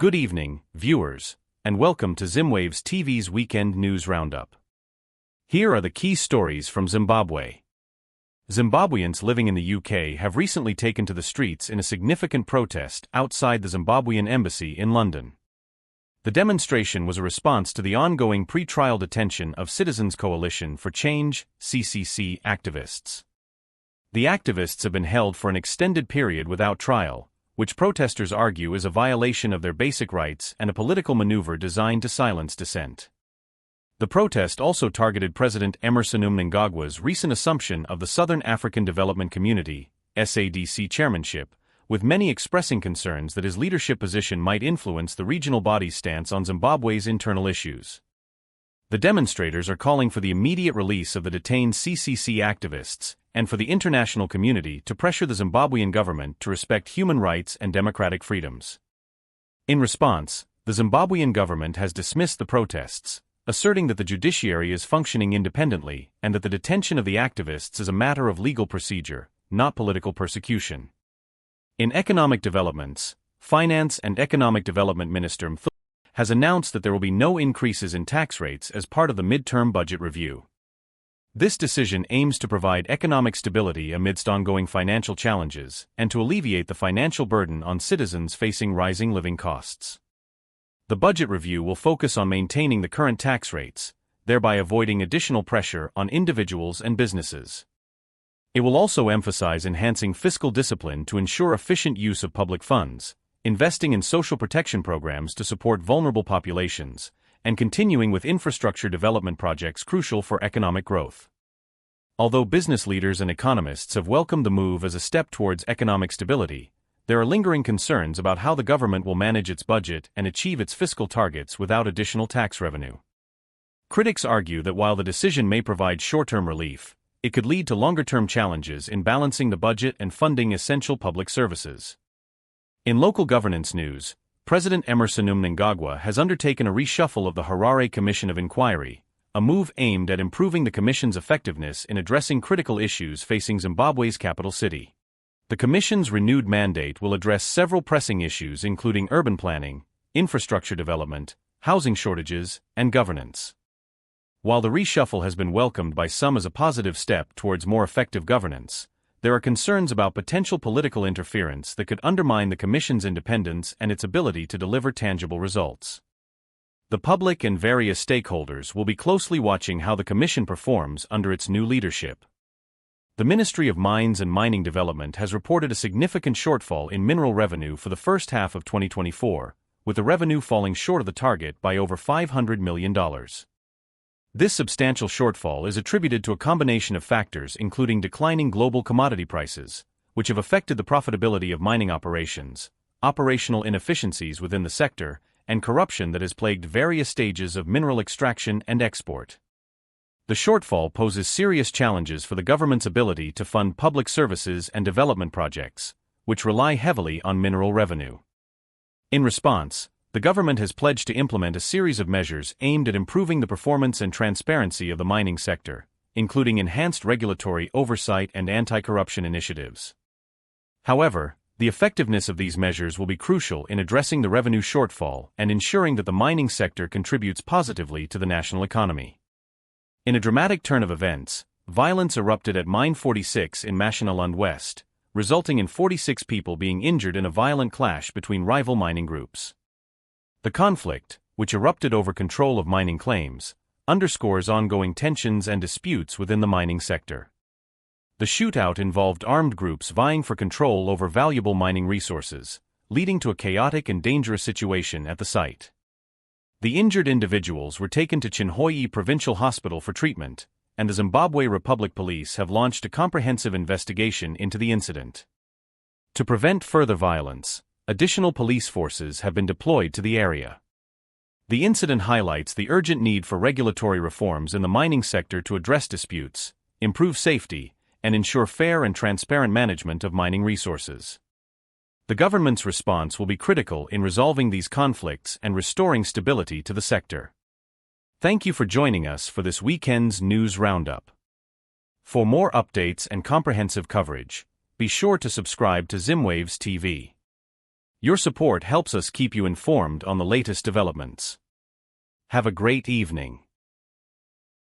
Good evening, viewers, and welcome to Zimwaves TV's Weekend News Roundup. Here are the key stories from Zimbabwe. Zimbabweans living in the UK have recently taken to the streets in a significant protest outside the Zimbabwean embassy in London. The demonstration was a response to the ongoing pre-trial detention of Citizens Coalition for Change (CCC) activists. The activists have been held for an extended period without trial, which protesters argue is a violation of their basic rights and a political maneuver designed to silence dissent. The protest also targeted President Emmerson Mnangagwa's recent assumption of the Southern African Development Community (SADC) chairmanship, with many expressing concerns that his leadership position might influence the regional body's stance on Zimbabwe's internal issues. The demonstrators are calling for the immediate release of the detained CCC activists and for the international community to pressure the Zimbabwean government to respect human rights and democratic freedoms. In response, the Zimbabwean government has dismissed the protests, asserting that the judiciary is functioning independently and that the detention of the activists is a matter of legal procedure, not political persecution. In economic developments, Finance and Economic Development Minister Mthuli has announced that there will be no increases in tax rates as part of the midterm budget review. This decision aims to provide economic stability amidst ongoing financial challenges and to alleviate the financial burden on citizens facing rising living costs. The budget review will focus on maintaining the current tax rates, thereby avoiding additional pressure on individuals and businesses. It will also emphasize enhancing fiscal discipline to ensure efficient use of public funds, investing in social protection programs to support vulnerable populations, and continuing with infrastructure development projects crucial for economic growth. Although business leaders and economists have welcomed the move as a step towards economic stability, there are lingering concerns about how the government will manage its budget and achieve its fiscal targets without additional tax revenue. Critics argue that while the decision may provide short-term relief, it could lead to longer-term challenges in balancing the budget and funding essential public services. In local governance news, President Emmerson Mnangagwa has undertaken a reshuffle of the Harare Commission of Inquiry, a move aimed at improving the commission's effectiveness in addressing critical issues facing Zimbabwe's capital city. The commission's renewed mandate will address several pressing issues including urban planning, infrastructure development, housing shortages, and governance. While the reshuffle has been welcomed by some as a positive step towards more effective governance, there are concerns about potential political interference that could undermine the Commission's independence and its ability to deliver tangible results. The public and various stakeholders will be closely watching how the Commission performs under its new leadership. The Ministry of Mines and Mining Development has reported a significant shortfall in mineral revenue for the first half of 2024, with the revenue falling short of the target by over $500 million. This substantial shortfall is attributed to a combination of factors including declining global commodity prices, which have affected the profitability of mining operations, operational inefficiencies within the sector, and corruption that has plagued various stages of mineral extraction and export. The shortfall poses serious challenges for the government's ability to fund public services and development projects, which rely heavily on mineral revenue. In response, the government has pledged to implement a series of measures aimed at improving the performance and transparency of the mining sector, including enhanced regulatory oversight and anti-corruption initiatives. However, the effectiveness of these measures will be crucial in addressing the revenue shortfall and ensuring that the mining sector contributes positively to the national economy. In a dramatic turn of events, violence erupted at Mine 46 in Mashonaland West, resulting in 46 people being injured in a violent clash between rival mining groups. The conflict, which erupted over control of mining claims, underscores ongoing tensions and disputes within the mining sector. The shootout involved armed groups vying for control over valuable mining resources, leading to a chaotic and dangerous situation at the site. The injured individuals were taken to Chinhoyi Provincial Hospital for treatment, and the Zimbabwe Republic Police have launched a comprehensive investigation into the incident. To prevent further violence, additional police forces have been deployed to the area. The incident highlights the urgent need for regulatory reforms in the mining sector to address disputes, improve safety, and ensure fair and transparent management of mining resources. The government's response will be critical in resolving these conflicts and restoring stability to the sector. Thank you for joining us for this weekend's news roundup. For more updates and comprehensive coverage, be sure to subscribe to Zimwaves TV. Your support helps us keep you informed on the latest developments. Have a great evening.